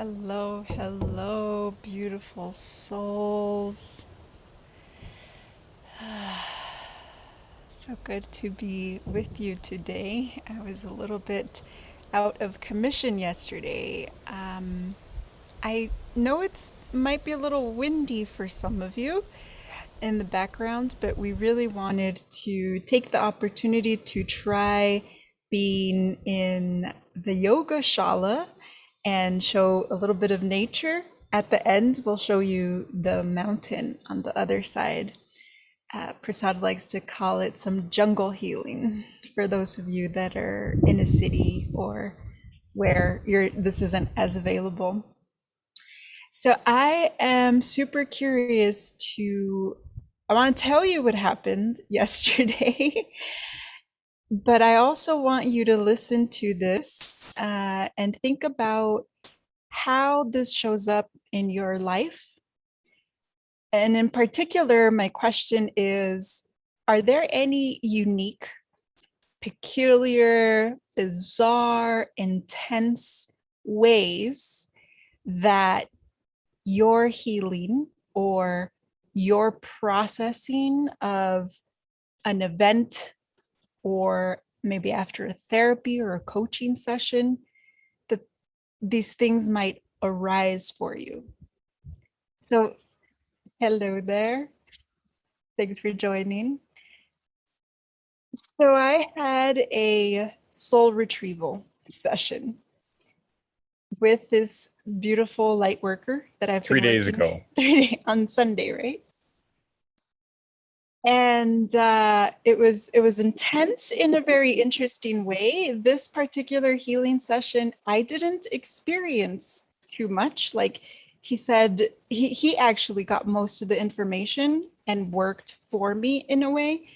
Hello, hello, beautiful souls. So good to be with you today. I was a little bit out of commission yesterday. I know it's might be a little windy for some of you in the background, but we really wanted to take the opportunity to try being in the yoga shala and show a little bit of nature. At the end, we'll show you the mountain on the other side. Prasad likes to call it some jungle healing for those of you that are in a city or where this isn't as available. So I am super curious I want to tell you what happened yesterday, but I also want you to listen to this and think about how this shows up in your life. And in particular, my question is, are there any unique, peculiar, bizarre, intense ways that your healing or your processing of an event or maybe after a therapy or a coaching session, that these things might arise for you? So, hello there. Thanks for joining. So, I had a soul retrieval session with this beautiful light worker that I've been 3 days working ago. on Sunday, right? And it was intense in a very interesting way. This particular healing session, I didn't experience too much. Like he said, he actually got most of the information and worked for me in a way.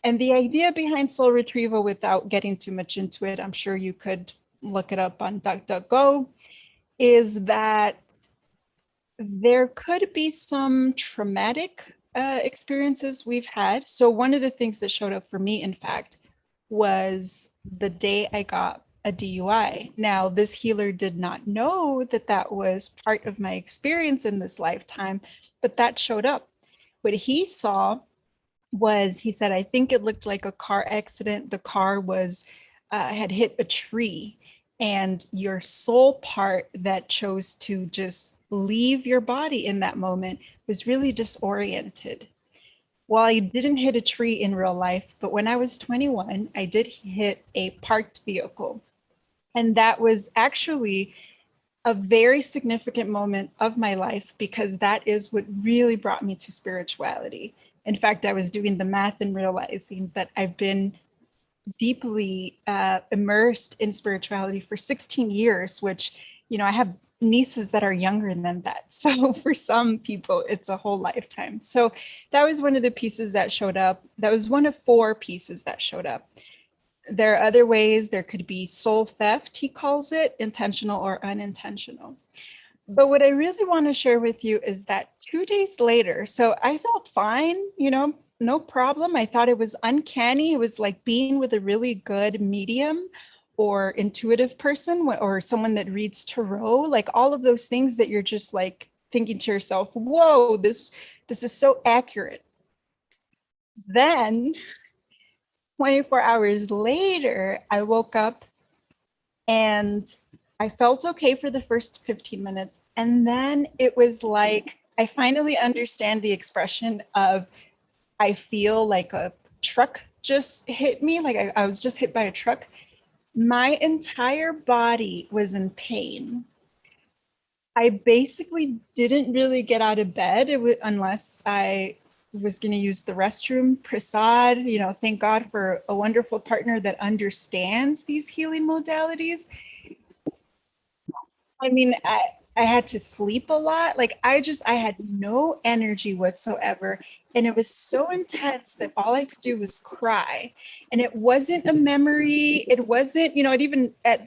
And the idea behind soul retrieval, without getting too much into it, I'm sure you could look it up on DuckDuckGo, is that there could be some traumatic experiences we've had. So, one of the things that showed up for me, in fact, was the day I got a DUI. Now, this healer did not know that that was part of my experience in this lifetime, but that showed up. What he saw was, he said, I think it looked like a car accident. The car was had hit a tree, and your soul part that chose to just leave your body in that moment was really disoriented. Well, I didn't hit a tree in real life, but when I was 21, I did hit a parked vehicle. And that was actually a very significant moment of my life because that is what really brought me to spirituality. In fact, I was doing the math and realizing that I've been deeply immersed in spirituality for 16 years, which, I have nieces that are younger than that. So for some people, it's a whole lifetime. So that was one of the pieces that showed up. That was one of four pieces that showed up. There are other ways. There could be soul theft, he calls it, intentional or unintentional. But what I really want to share with you is that 2 days later, so I felt fine, no problem. I thought it was uncanny. It was like being with a really good medium or intuitive person or someone that reads tarot, like all of those things that you're just like thinking to yourself, whoa, this is so accurate. Then 24 hours later, I woke up and I felt okay for the first 15 minutes. And then it was like, I finally understand the expression of, I feel like a truck just hit me, like I was just hit by a truck. My entire body was in pain. I basically didn't really get out of bed unless I was going to use the restroom. Prasad, thank God for a wonderful partner that understands these healing modalities. I mean, I had to sleep a lot. Like I had no energy whatsoever. And it was so intense that all I could do was cry. And it wasn't a memory. It wasn't,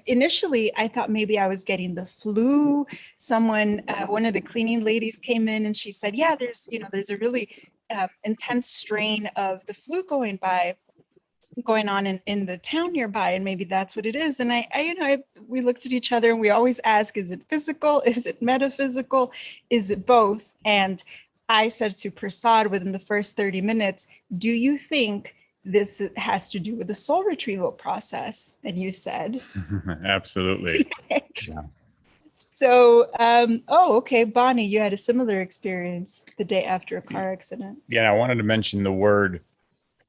initially I thought maybe I was getting the flu. One of the cleaning ladies came in and she said, yeah, there's a really intense strain of the flu going by. going on in the town nearby, and maybe that's what it is. And we looked at each other and we always ask, is it physical? Is it metaphysical? Is it both? And I said to Prasad within the first 30 minutes, do you think this has to do with the soul retrieval process? And you said, Absolutely. Yeah. So, oh, okay, Bonnie, you had a similar experience the day after a car accident. Yeah, I wanted to mention the word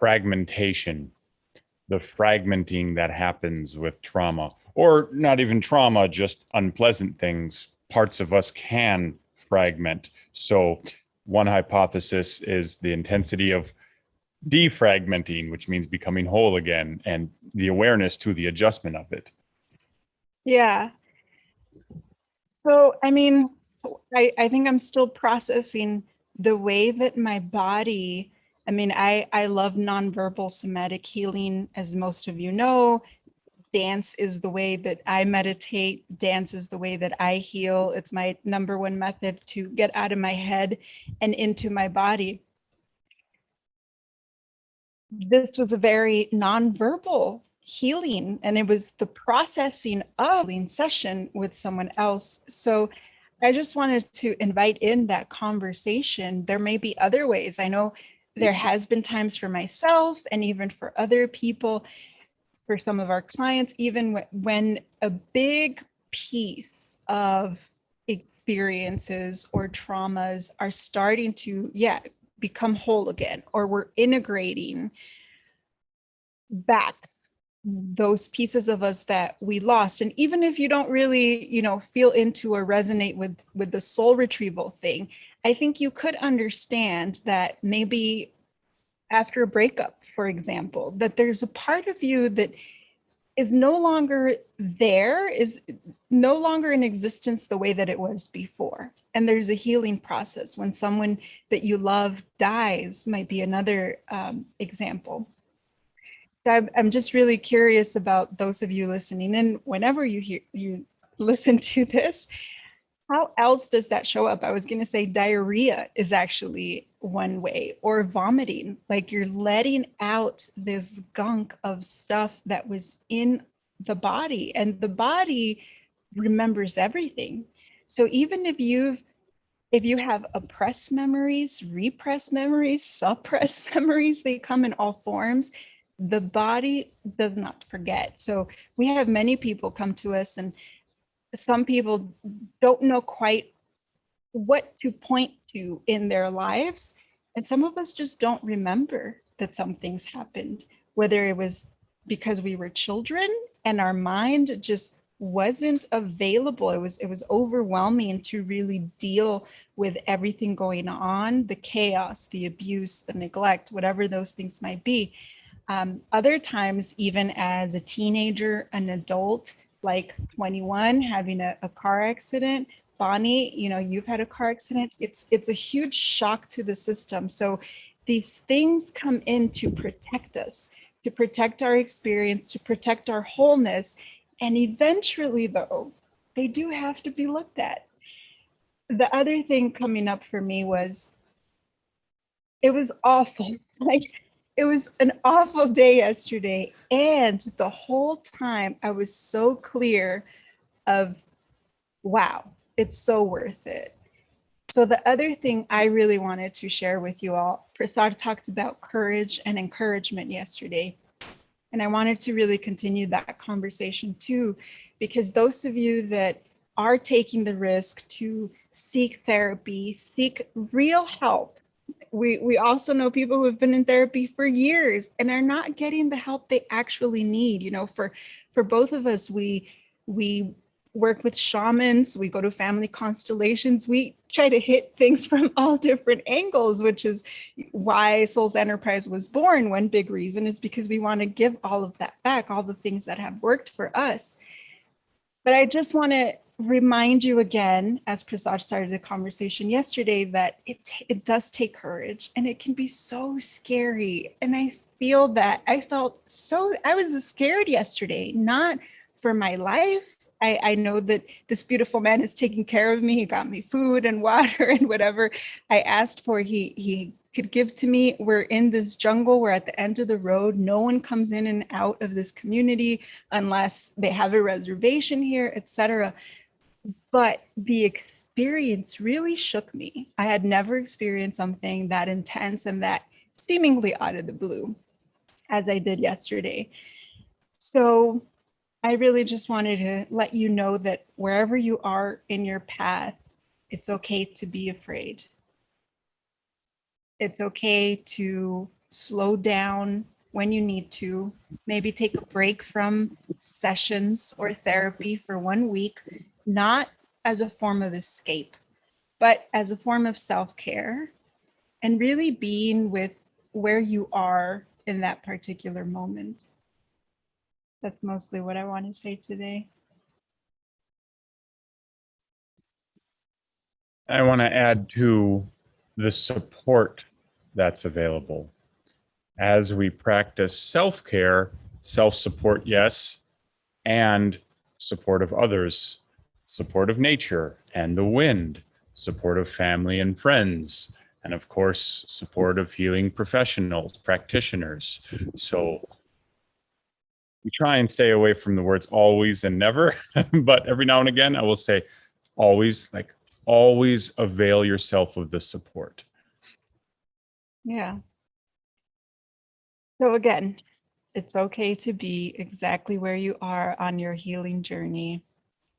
fragmentation, the fragmenting that happens with trauma, or not even trauma, just unpleasant things. Parts of us can fragment. So, one hypothesis is the intensity of defragmenting, which means becoming whole again, and the awareness to the adjustment of it. Yeah. So, I mean, I think I'm still processing the way that my body, I mean, I love nonverbal somatic healing, as most of you know. Dance is the way that I meditate. Dance is the way that I heal. It's my number one method to get out of my head and into my body. This was a very nonverbal healing, and it was the processing of a session with someone else. So I just wanted to invite in that conversation. There may be other ways. I know there has been times for myself and even for other people, for some of our clients, even when a big piece of experiences or traumas are starting to, become whole again, or we're integrating back those pieces of us that we lost. And even if you don't really, feel into or resonate with the soul retrieval thing, I think you could understand that maybe after a breakup, for example, that there's a part of you that is no longer there, is no longer in existence the way that it was before. And there's a healing process. When someone that you love dies, might be another example. So I'm just really curious about those of you listening in. Whenever you listen to this, how else does that show up? I was going to say diarrhea is actually one way, or vomiting, like you're letting out this gunk of stuff that was in the body, and the body remembers everything. So even if you have oppressed memories, repressed memories, suppressed memories, they come in all forms. The body does not forget. So we have many people come to us, and some people don't know quite what to point to in their lives. And some of us just don't remember that some things happened, whether it was because we were children and our mind just wasn't available. It was overwhelming to really deal with everything going on, the chaos, the abuse, the neglect, whatever those things might be. Other times, even as a teenager, an adult, like 21, having a car accident. Bonnie, you've had a car accident. It's a huge shock to the system. So these things come in to protect us, to protect our experience, to protect our wholeness. And eventually, though, they do have to be looked at. The other thing coming up for me was, it was awful. Like, it was an awful day yesterday. And the whole time I was so clear of, wow, it's so worth it. So the other thing I really wanted to share with you all, Prasad talked about courage and encouragement yesterday. And I wanted to really continue that conversation too, because those of you that are taking the risk to seek therapy, seek real help. We also know people who have been in therapy for years and are not getting the help they actually need. For both of us, we work with shamans, we go to family constellations, we try to hit things from all different angles, which is why Soul's Enterprise was born. One big reason is because we want to give all of that back, all the things that have worked for us. But I just want to remind you again, as Prasad started the conversation yesterday, that it does take courage, and it can be so scary. And I feel that I was scared yesterday, not for my life. I know that this beautiful man is taking care of me. He got me food and water and whatever I asked for. He could give to me. We're in this jungle. We're at the end of the road. No one comes in and out of this community unless they have a reservation here, etc. But the experience really shook me. I had never experienced something that intense and that seemingly out of the blue as I did yesterday. So I really just wanted to let you know that wherever you are in your path, it's okay to be afraid. It's okay to slow down when you need to, maybe take a break from sessions or therapy for 1 week, not as a form of escape, but as a form of self-care and really being with where you are in that particular moment. That's mostly what I want to say today. I want to add to the support that's available. As we practice self-care, self-support, yes, and support of others, support of nature and the wind, support of family and friends, and of course, support of healing professionals, practitioners. So we try and stay away from the words always and never, but every now and again, I will say always, like always avail yourself of the support. Yeah. So again, it's okay to be exactly where you are on your healing journey.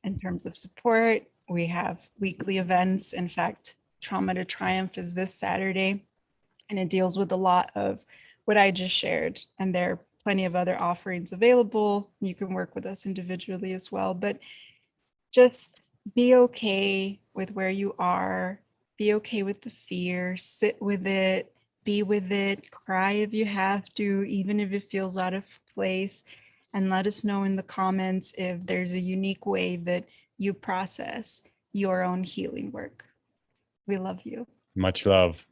In terms of support, we have weekly events. In fact, Trauma to Triumph is this Saturday, and it deals with a lot of what I just shared. And there are plenty of other offerings available. You can work with us individually as well, but just be okay with where you are. Be okay with the fear, sit with it, be with it, cry if you have to, even if it feels out of place. And let us know in the comments if there's a unique way that you process your own healing work. We love you. Much love.